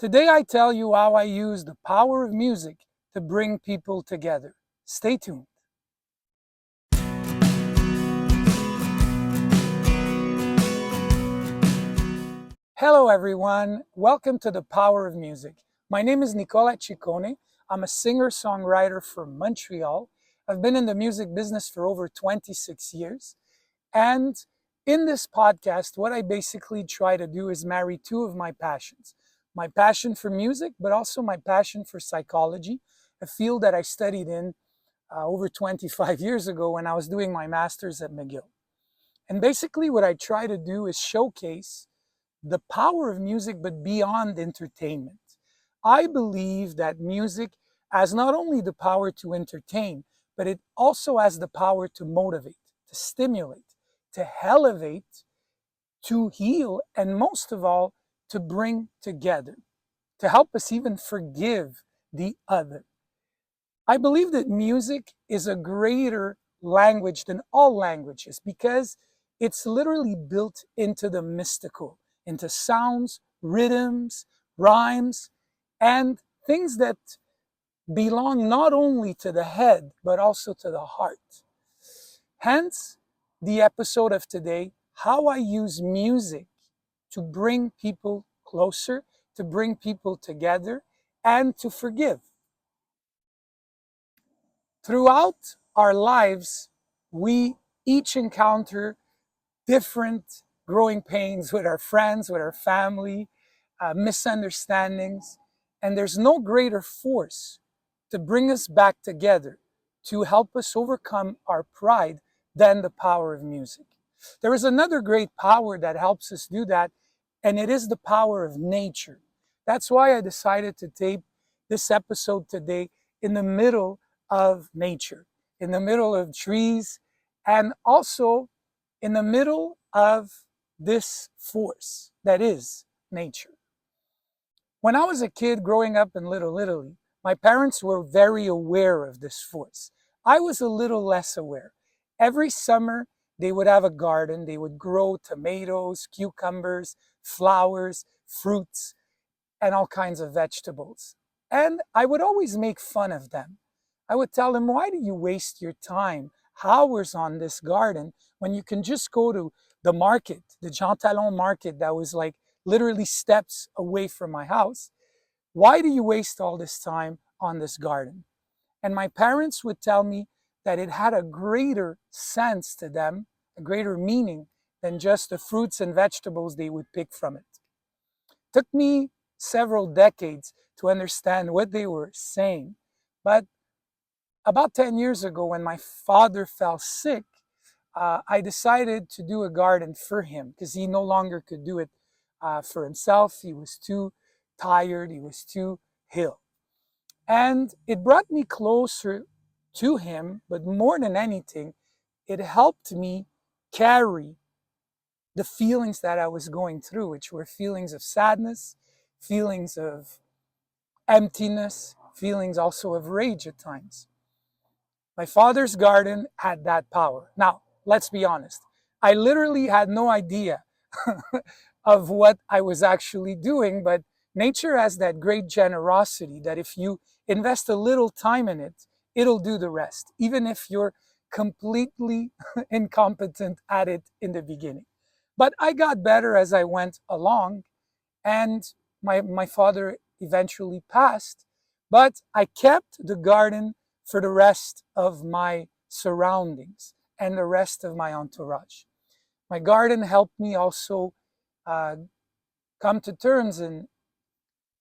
Today I tell you how I use the power of music to bring people together. Stay tuned. Hello everyone, welcome to the Power of Music. My name is Nicola Ciccone. I'm a singer-songwriter from Montreal. I've been in the music business for over 26 years. And in this podcast, what I basically try to do is marry two of my passions. My passion for music, but also my passion for psychology, a field that I studied in over 25 years ago when I was doing my master's at McGill. And basically what I try to do is showcase the power of music, but beyond entertainment. I believe that music has not only the power to entertain, but it also has the power to motivate, to stimulate, to elevate, to heal, and most of all, to bring together, to help us even forgive the other. I believe that music is a greater language than all languages because it's literally built into the mystical, into sounds, rhythms, rhymes, and things that belong not only to the head, but also to the heart. Hence, the episode of today, how I use music to bring people closer, to bring people together, and to forgive. Throughout our lives, we each encounter different growing pains with our friends, with our family, misunderstandings, and there's no greater force to bring us back together, to help us overcome our pride than the power of music. There is another great power that helps us do that, and it is the power of nature. That's why I decided to tape this episode today in the middle of nature, in the middle of trees, and also in the middle of this force that is nature. When I was a kid growing up in Little Italy, my parents were very aware of this force. I was a little less aware. Every summer, they would have a garden. They would grow tomatoes, cucumbers, flowers, fruits, and all kinds of vegetables. And I would always make fun of them. I would tell them, why do you waste your time, hours on this garden, when you can just go to the market, the Jean Talon market that was like literally steps away from my house? Why do you waste all this time on this garden? And my parents would tell me that it had a greater sense to them, a greater meaning than just the fruits and vegetables they would pick from it. Took me several decades to understand what they were saying. But about 10 years ago, when my father fell sick, I decided to do a garden for him because he no longer could do it for himself. He was too tired, he was too ill. And it brought me closer to him, but more than anything, it helped me carry the feelings that I was going through, which were feelings of sadness, feelings of emptiness, feelings also of rage at times. My father's garden had that power. Now, let's be honest. I literally had no idea of what I was actually doing, but nature has that great generosity that if you invest a little time in it, it'll do the rest, even if you're completely incompetent at it in the beginning. But I got better as I went along, and my father eventually passed, but I kept the garden for the rest of my surroundings and the rest of my entourage. My garden helped me also uh, come to terms and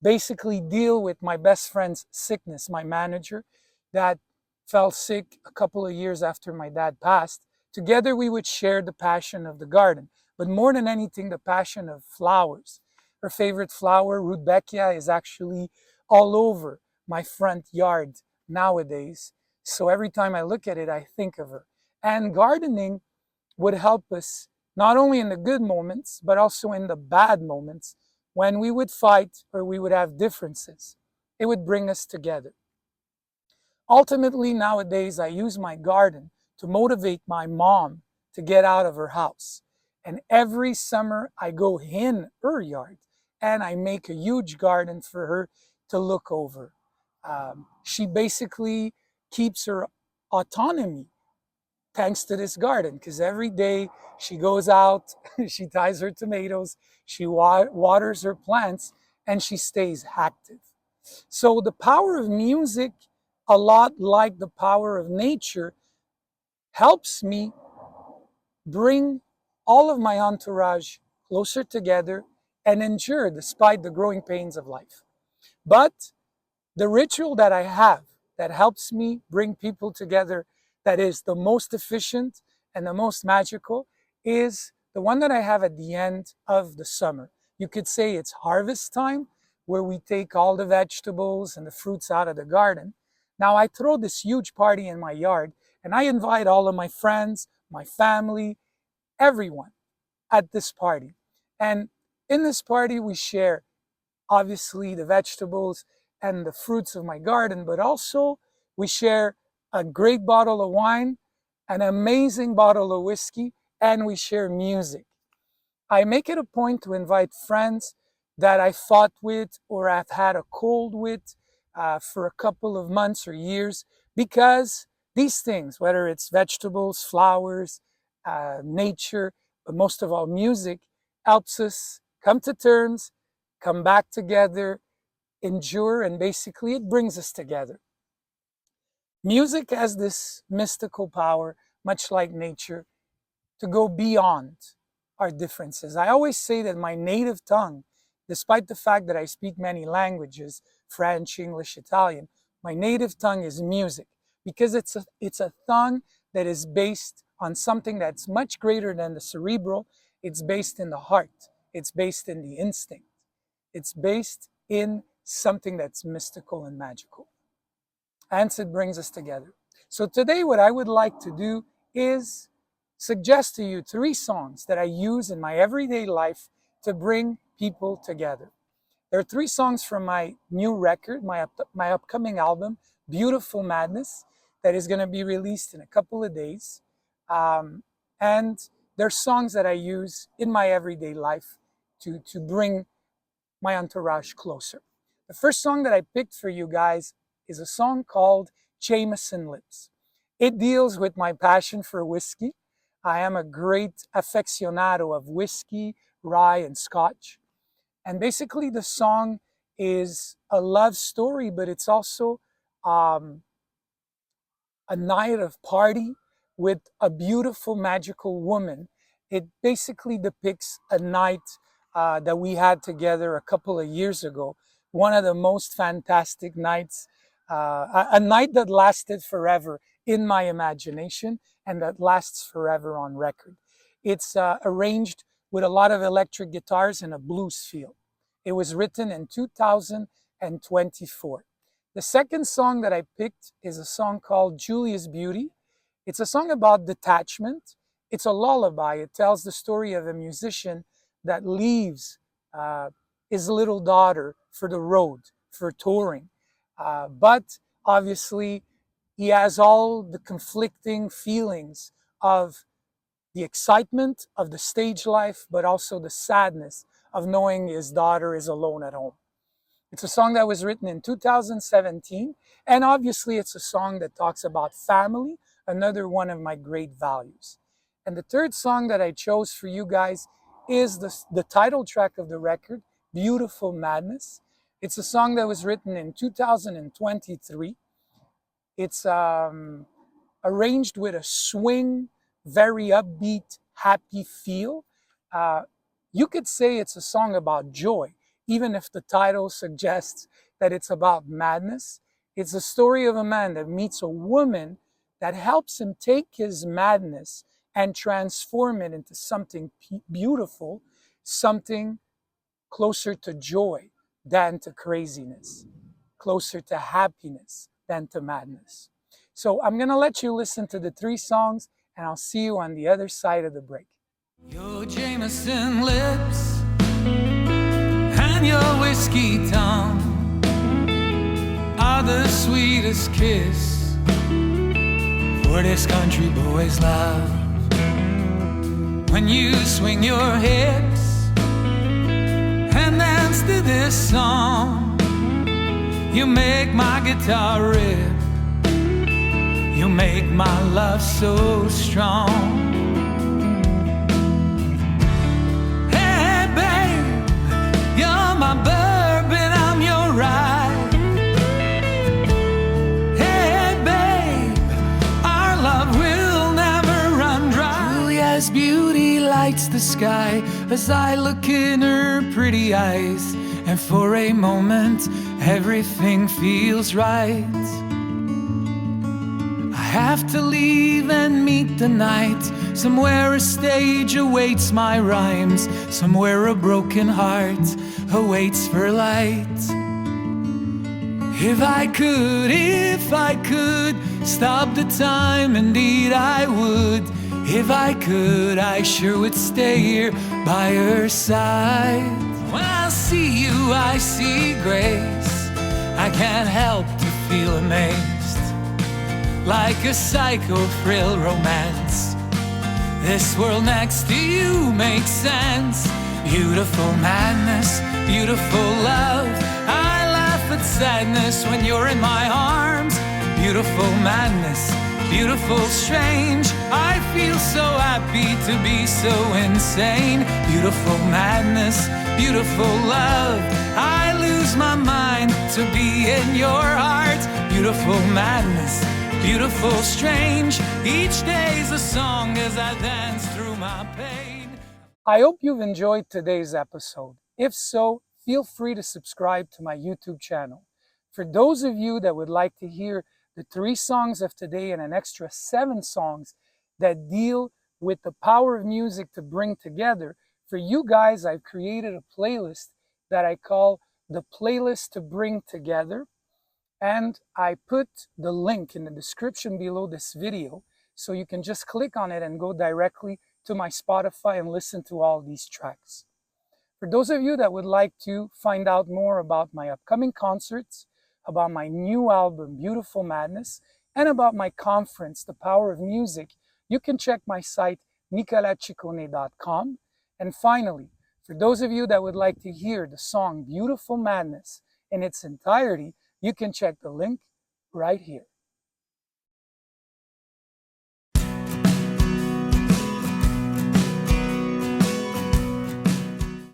basically deal with my best friend's sickness, my manager that fell sick a couple of years after my dad passed. Together we would share the passion of the garden, but more than anything, the passion of flowers. Her favorite flower, Rudbeckia, is actually all over my front yard nowadays. So every time I look at it, I think of her. And gardening would help us not only in the good moments, but also in the bad moments when we would fight or we would have differences. It would bring us together. Ultimately, nowadays, I use my garden to motivate my mom to get out of her house. And every summer, I go in her yard and I make a huge garden for her to look over. She basically keeps her autonomy thanks to this garden, because every day she goes out, she ties her tomatoes, she waters her plants, and she stays active. So the power of music, a lot like the power of nature, helps me bring all of my entourage closer together and endure despite the growing pains of life. But the ritual that I have that helps me bring people together, that is the most efficient and the most magical, is the one that I have at the end of the summer. You could say it's harvest time, where we take all the vegetables and the fruits out of the garden. Now I throw this huge party in my yard, and I invite all of my friends, my family, everyone at this party. And in this party, we share obviously the vegetables and the fruits of my garden, but also we share a great bottle of wine, an amazing bottle of whiskey, and we share music. I make it a point to invite friends that I fought with or I've had a cold with for a couple of months or years, because these things, whether it's vegetables, flowers, nature, but most of all music, helps us come to terms, come back together, endure, and basically it brings us together. Music has this mystical power, much like nature, to go beyond our differences. I always say that my native tongue, despite the fact that I speak many languages, French, English, Italian, my native tongue is music, because it's a tongue that is based on something that's much greater than the cerebral. It's based in the heart. It's based in the instinct. It's based in something that's mystical and magical. Hence, it brings us together. So today, what I would like to do is suggest to you 3 songs that I use in my everyday life to bring people together. There are 3 songs from my new record, my upcoming album, Beautiful Madness, that is going to be released in a couple of days. And they're songs that I use in my everyday life to bring my entourage closer. The first song that I picked for you guys is a song called Jameson Lips. It deals with my passion for whiskey. I am a great aficionado of whiskey, rye, and scotch. And basically the song is a love story, but it's also a night of party with a beautiful, magical woman. It basically depicts a night that we had together a couple of years ago. One of the most fantastic nights, a night that lasted forever in my imagination and that lasts forever on record. It's arranged with a lot of electric guitars and a blues feel. It was written in 2024. The second song that I picked is a song called Julia's Beauty. It's a song about detachment. It's a lullaby. It tells the story of a musician that leaves his little daughter for the road, for touring. But obviously, he has all the conflicting feelings of the excitement of the stage life, but also the sadness of knowing his daughter is alone at home. It's a song that was written in 2017, and obviously it's a song that talks about family, another one of my great values. And the third song that I chose for you guys is the title track of the record, Beautiful Madness. It's a song that was written in 2023. It's arranged with a swing, very upbeat, happy feel. You could say it's a song about joy, even if the title suggests that it's about madness. It's a story of a man that meets a woman that helps him take his madness and transform it into something beautiful, something closer to joy than to craziness, closer to happiness than to madness. So I'm going to let you listen to the 3 songs, and I'll see you on the other side of the break. Your Jameson lips and your whiskey tongue are the sweetest kiss for this country boy's love. When you swing your hips and dance to this song. You make my guitar rip, you make my love so strong. Hey babe, you're my bourbon, I'm your rye. Hey babe, our love will never run dry. Julia's beauty lights the sky as I look in her pretty eyes, and for a moment everything feels right. I have to leave and meet the night. Somewhere a stage awaits my rhymes, somewhere a broken heart awaits for light. If I could stop the time, indeed I would. If I could, I sure would stay here by her side. When I see you, I see grace. I can't help to feel amazed, like a psycho thrill romance. This world next to you makes sense. Beautiful madness, beautiful love. I laugh at sadness when you're in my arms. Beautiful madness, beautiful strange. I feel so happy to be so insane. Beautiful madness, beautiful love. I lose my mind to be in your heart. Beautiful madness, beautiful strange. Each day's a song as I dance through my pain. I hope you've enjoyed today's episode. If so, feel free to subscribe to my YouTube channel. For those of you that would like to hear the 3 songs of today and an extra 7 songs that deal with the power of music to bring together, for you guys, I've created a playlist that I call the Playlist to Bring Together. And I put the link in the description below this video, so you can just click on it and go directly to my Spotify and listen to all these tracks. For those of you that would like to find out more about my upcoming concerts, about my new album, Beautiful Madness, and about my conference, The Power of Music, you can check my site, nicolациccone.com. And finally, for those of you that would like to hear the song Beautiful Madness in its entirety, you can check the link right here.